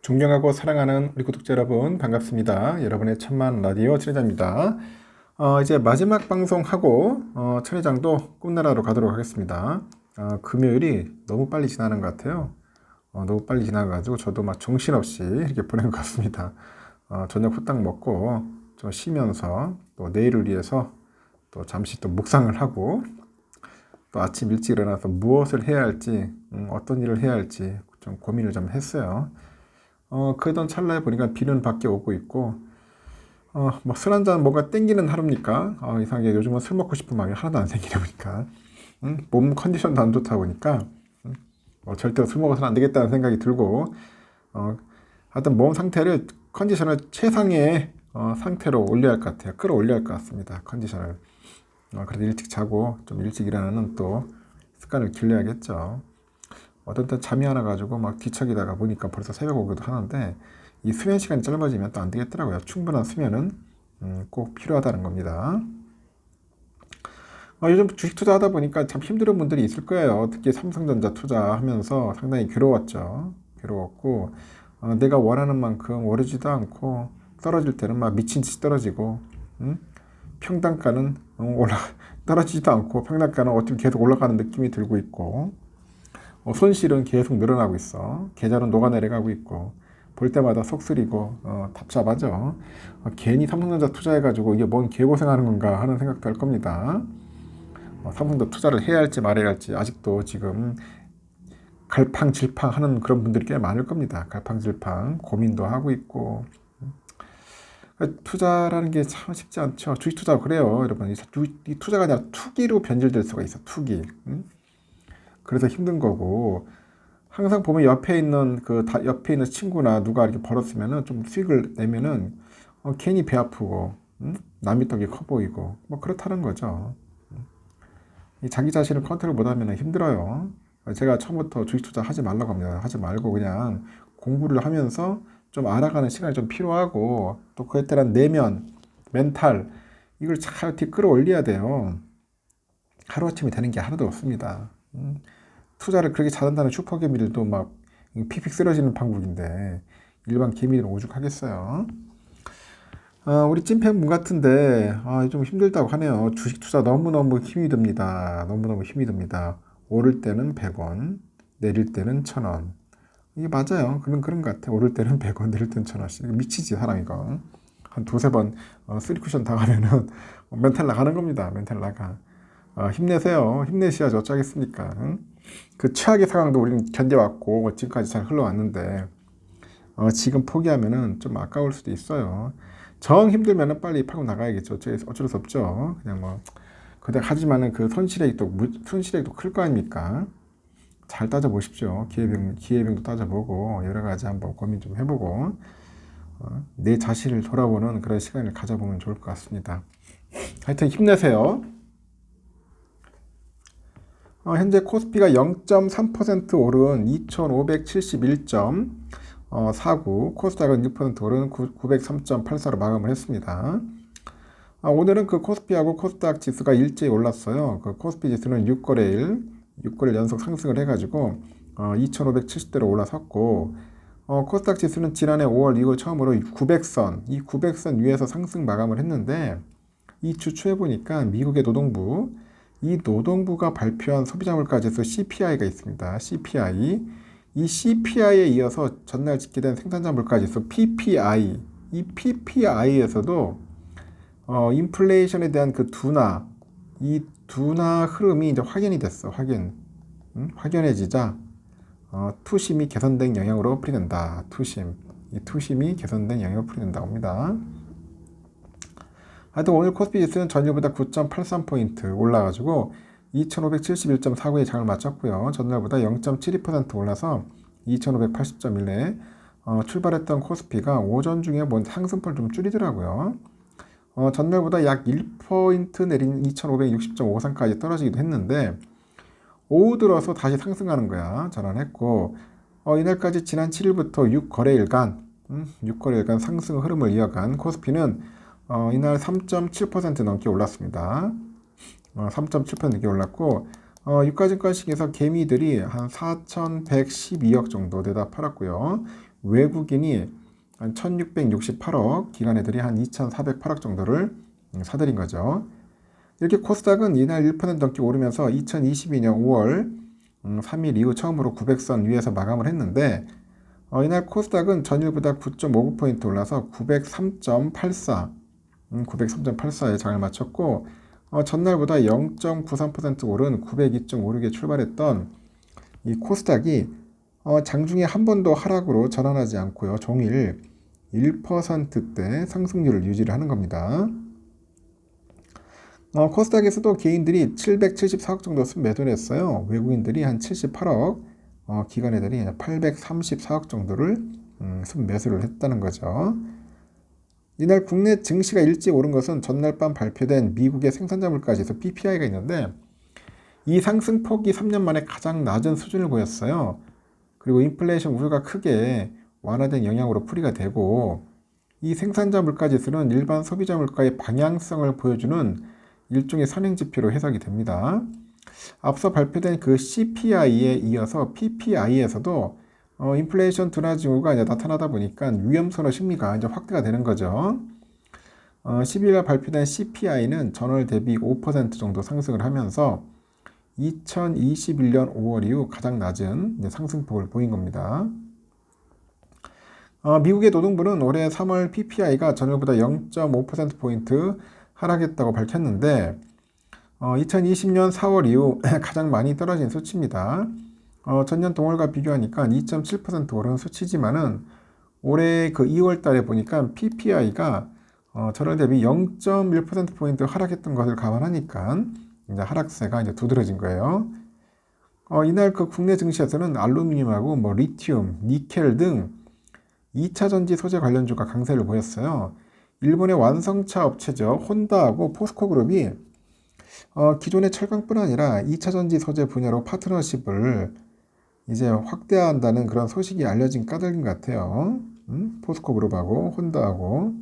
존경하고 사랑하는 우리 구독자 여러분 반갑습니다. 여러분의 천만 라디오 천회장입니다. 이제 마지막 방송하고 천회장도 꿈나라로 가도록 하겠습니다. 금요일이 너무 빨리 지나는 것 같아요. 너무 빨리 지나가지고 저도 막 정신없이 이렇게 보낸 것 같습니다. 저녁 후딱 먹고 좀 쉬면서 또 내일을 위해서 또 잠시 또 묵상을 하고 또 아침 일찍 일어나서 무엇을 해야 할지 어떤 일을 해야 할지 좀 고민을 좀 했어요. 그러던 찰나에 보니까 비는 밖에 오고 있고, 뭐 술 한잔 뭔가 땡기는 하루입니까? 이상하게 요즘은 술 먹고 싶은 마음이 하나도 안 생기다 보니까, 몸 컨디션도 안 좋다 보니까, 절대로 술 먹어서는 안 되겠다는 생각이 들고, 하여튼 몸 상태를, 컨디션을 최상의 상태로 올려야 할 것 같아요. 끌어올려야 할 것 같습니다. 컨디션을. 그래도 일찍 자고 좀 일찍 일어나는 또 습관을 길러야겠죠. 어떤 때 잠이 안 와가지고 막 뒤척이다가 보니까 벌써 새벽 오기도 하는데 이 수면 시간이 짧아지면 또 안 되겠더라고요. 충분한 수면은 꼭 필요하다는 겁니다. 요즘 주식 투자하다 보니까 참 힘든 분들이 있을 거예요. 특히 삼성전자 투자하면서 상당히 괴로웠죠. 괴로웠고 내가 원하는 만큼 오르지도 않고 떨어질 때는 막 미친 듯이 떨어지고 평단가는 떨어지지도 않고 평단가는 어떻게 계속 올라가는 느낌이 들고 있고 손실은 계속 늘어나고 있어. 계좌는 녹아내려가고 있고 볼 때마다 속쓰리고 답답하죠. 괜히 삼성전자 투자해가지고 이게 뭔 개고생하는 건가 하는 생각도 할 겁니다. 삼성전자 투자를 해야 할지 말아야 할지 아직도 지금 갈팡질팡 하는 그런 분들이 꽤 많을 겁니다. 갈팡질팡 고민도 하고 있고 투자라는 게 참 쉽지 않죠. 주식 투자 그래요, 여러분. 이 투자가 아니라 투기로 변질될 수가 있어. 투기. 그래서 힘든 거고 항상 보면 옆에 있는 옆에 있는 친구나 누가 이렇게 벌었으면은 좀 수익을 내면은 괜히 배 아프고 남이 떡이 커 보이고 뭐 그렇다는 거죠. 자기 자신을 컨트롤 못하면 힘들어요. 제가 처음부터 주식 투자 하지 말라고 합니다. 하지 말고 그냥 공부를 하면서 좀 알아가는 시간이 좀 필요하고 또 그에 따른 내면, 멘탈 이걸 잘 어떻게 끌어올려야 돼요. 하루아침에 되는 게 하나도 없습니다. 투자를 그렇게 잘한다는 슈퍼개미들도 막 픽픽 쓰러지는 판국인데 일반 개미들은 오죽하겠어요. 우리 찐팬분 같은데 좀 힘들다고 하네요. 주식 투자 너무너무 힘이 듭니다. 너무너무 힘이 듭니다. 오를 때는 100원, 내릴 때는 1000원. 이게 맞아요. 그런 것 같아요. 오를 때는 100원, 내릴 때는 1000원씩. 미치지, 사람 이거. 한 두세 번 쓰리쿠션 당하면은 멘탈 나가는 겁니다. 멘탈 나가. 힘내세요. 힘내셔야지 어쩌겠습니까? 응? 그 최악의 상황도 우리는 견뎌왔고 지금까지 잘 흘러왔는데 지금 포기하면은 좀 아까울 수도 있어요. 정 힘들면은 빨리 파고 나가야겠죠. 어쩔 수 없죠. 그냥 뭐 그냥 하지만은 그 손실액도 클 거 아닙니까? 잘 따져보십시오. 기회비용도 따져보고 여러 가지 한번 고민 좀 해보고 내 자신을 돌아보는 그런 시간을 가져보면 좋을 것 같습니다. 하여튼 힘내세요. 현재 코스피가 0.3% 오른 2571.49, 코스닥은 6% 오른 903.84로 마감을 했습니다. 오늘은 그 코스피하고 코스닥 지수가 일제히 올랐어요. 그 코스피 지수는 6거래일 연속 상승을 해가지고 2570대로 올라섰고 코스닥 지수는 지난해 5월 이후 처음으로 이 900선 위에서 상승 마감을 했는데 이 주 초에 보니까 미국의 노동부가 발표한 소비자물가지수 CPI가 있습니다. CPI. 이 CPI에 이어서 전날 집계된 생산자 물가지수 PPI. 이 PPI에서도 인플레이션에 대한 이 둔화 흐름이 이제 확연이 됐어. 확연해지자 투심이 개선된 영향으로 풀이된다. 이 투심이 개선된 영향으로 풀이된다고 합니다. 하여튼 오늘 코스피 지수는 전일보다 9.83포인트 올라가지고 2571.49에 장을 마쳤고요. 전날보다 0.72% 올라서 2580.1에 출발했던 코스피가 오전 중에 상승폭을 좀 줄이더라고요. 전날보다 약 1포인트 내린 2560.53까지 떨어지기도 했는데 오후 들어서 다시 상승하는 거야. 전환했고 이날까지 지난 7일부터 6거래일간 상승 흐름을 이어간 코스피는 이날 3.7% 넘게 올랐습니다. 3.7% 넘게 올랐고 유가증권식에서 개미들이 한 4,112억 정도 내다 팔았고요. 외국인이 한 1,668억, 기관애들이 한 2,408억 정도를 사들인 거죠. 이렇게 코스닥은 이날 1% 넘게 오르면서 2022년 5월 3일 이후 처음으로 900선 위에서 마감을 했는데 이날 코스닥은 전일보다 9.59포인트 올라서 903.84, 903.84에 장을 마쳤고 전날보다 0.93% 오른 902.56에 출발했던 이 코스닥이 장중에 한 번도 하락으로 전환하지 않고요. 종일 1%대 상승률을 유지를 하는 겁니다. 코스닥에서도 개인들이 774억 정도 순매도를 했어요. 외국인들이 한 78억, 기관애들이 834억 정도를 순매수를 했다는 거죠. 이날 국내 증시가 일찍 오른 것은 전날 밤 발표된 미국의 생산자 물가지수 PPI가 있는데 이 상승폭이 3년 만에 가장 낮은 수준을 보였어요. 그리고 인플레이션 우려가 크게 완화된 영향으로 풀이가 되고 이 생산자 물가지수는 일반 소비자 물가의 방향성을 보여주는 일종의 선행지표로 해석이 됩니다. 앞서 발표된 그 CPI에 이어서 PPI에서도 인플레이션 둔화 징후가 이제 나타나다 보니까 위험선호 심리가 이제 확대가 되는 거죠. 12일 발표된 CPI는 전월 대비 5% 정도 상승을 하면서 2021년 5월 이후 가장 낮은 상승폭을 보인 겁니다. 미국의 노동부는 올해 3월 PPI가 전월보다 0.5%포인트 하락했다고 밝혔는데 2020년 4월 이후 가장 많이 떨어진 수치입니다. 전년 동월과 비교하니까 2.7% 오른 수치지만은 올해 그 2월 달에 보니까 PPI가 전월 대비 0.1%포인트 하락했던 것을 감안하니까 이제 하락세가 이제 두드러진 거예요. 이날 그 국내 증시에서는 알루미늄하고 뭐 리튬, 니켈 등 2차 전지 소재 관련주가 강세를 보였어요. 일본의 완성차 업체죠. 혼다하고 포스코 그룹이 기존의 철강뿐 아니라 2차 전지 소재 분야로 파트너십을 이제 확대한다는 그런 소식이 알려진 까닭인 것 같아요. 포스코 그룹하고 혼다하고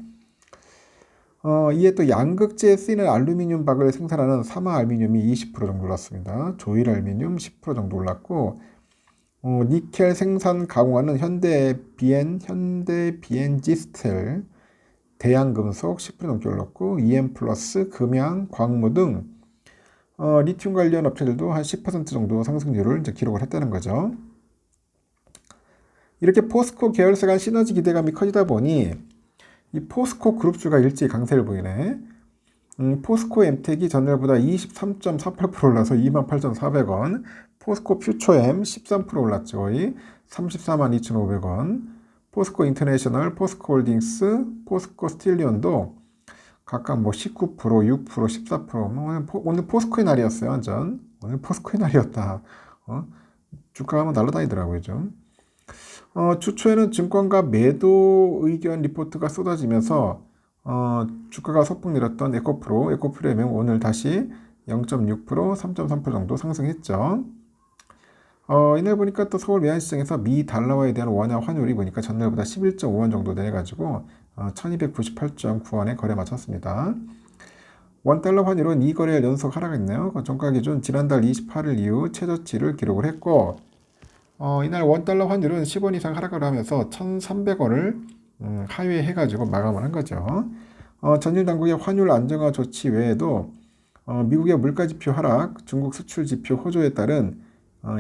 이에 또 양극재에 쓰이는 알루미늄 박을 생산하는 사마 알루미늄이 20% 정도 올랐습니다. 조일 알루미늄 10% 정도 올랐고 니켈 생산 가공하는 현대 비엔지스텔, 대양금속 10% 넘게 올랐고 EM 플러스, 금양, 광무 등 리튬 관련 업체들도 한 10% 정도 상승률을 이제 기록을 했다는 거죠. 이렇게 포스코 계열사 간 시너지 기대감이 커지다 보니 이 포스코 그룹주가 일찍 강세를 보이네. 포스코 엠텍이 전날보다 23.48% 올라서 28,400원, 포스코 퓨처엠 13% 올랐죠. 거의 342,500원, 포스코 인터내셔널, 포스코 홀딩스, 포스코 스틸리온도 각각 뭐 19%, 6%, 14%. 오늘 포스코의 날이었어요. 완전 오늘 포스코의 날이었다. 주가가 한번 날아다니더라고요. 좀. 주 초에는 증권가 매도 의견 리포트가 쏟아지면서 주가가 소폭 내렸던 에코프리미엄 오늘 다시 0.6%, 3.3% 정도 상승했죠. 이날 보니까 또 서울 외환시장에서 미 달러화에 대한 원화 환율이 보니까 전날보다 11.5원 정도 내려가지고 1298.9원에 거래 마쳤습니다. 원달러 환율은 2거래일 연속 하락했네요. 종가 기준 지난달 28일 이후 최저치를 기록을 했고 이날 원달러 환율은 10원 이상 하락을 하면서 1,300원을 하회해가지고 마감을 한 거죠. 전일 당국의 환율 안정화 조치 외에도 미국의 물가지표 하락, 중국 수출 지표 호조에 따른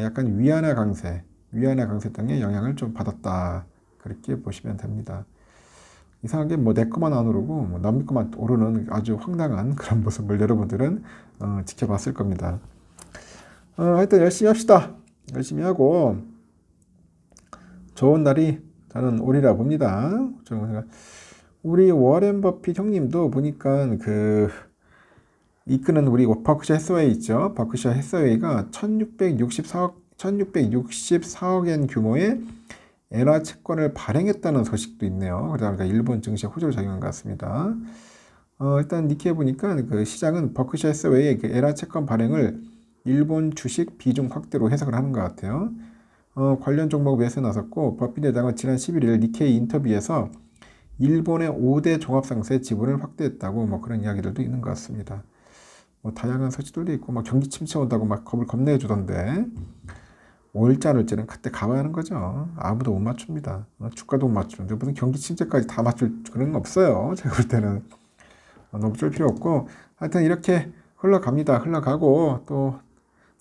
약간 위안화 강세 등의 영향을 좀 받았다. 그렇게 보시면 됩니다. 이상하게 뭐 내 거만 안 오르고 뭐 남의 거만 오르는 아주 황당한 그런 모습을 여러분들은 지켜봤을 겁니다. 하여튼 열심히 합시다. 열심히 하고 좋은 날이 저는 오리라 봅니다. 우리 워렌 버핏 형님도 보니까 그 이끄는 우리 버크셔 해서웨이 있죠. 버크셔 해서웨이가 1664억 엔 규모의 엔화 채권을 발행했다는 소식도 있네요. 그러다 일본 증시에 호조를 작용한 것 같습니다. 일단 니케에 보니까 그 시장은 버크셔 해서웨이의 그 엔화 채권 발행을 일본 주식 비중 확대로 해석을 하는 것 같아요. 관련 종목 매수에 나섰고 버핏 회장은 지난 11일 니케이 인터뷰에서 일본의 5대 종합상세 지분을 확대했다고 뭐 그런 이야기들도 있는 것 같습니다. 뭐 다양한 소식들도 있고 막 경기 침체 온다고 막 겁을 겁내 주던데 월자를지는 그때 가봐야 하는 거죠. 아무도 못 맞춥니다. 주가도 못 맞추는데 무슨 경기 침체까지 다 맞출 그런 건 없어요. 제가 볼 때는 너무 쫄 필요 없고 하여튼 이렇게 흘러갑니다. 흘러가고 또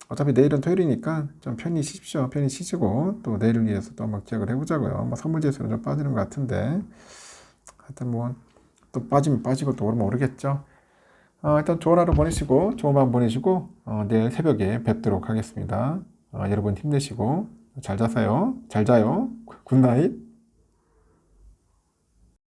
어차피 내일은 토요일이니까 좀 편히 쉬십시오. 편히 쉬시고 또 내일을 위해서 또 한번 기약을 해보자고요. 뭐 선물 지수는 좀 빠지는 것 같은데 하여튼 뭐 또 빠지면 빠지고 또 오르면 오르겠죠. 일단 좋은 하루 보내시고 좋은 밤 보내시고 내일 새벽에 뵙도록 하겠습니다. 여러분 힘내시고 잘 자세요. 잘 자요. 굿나잇.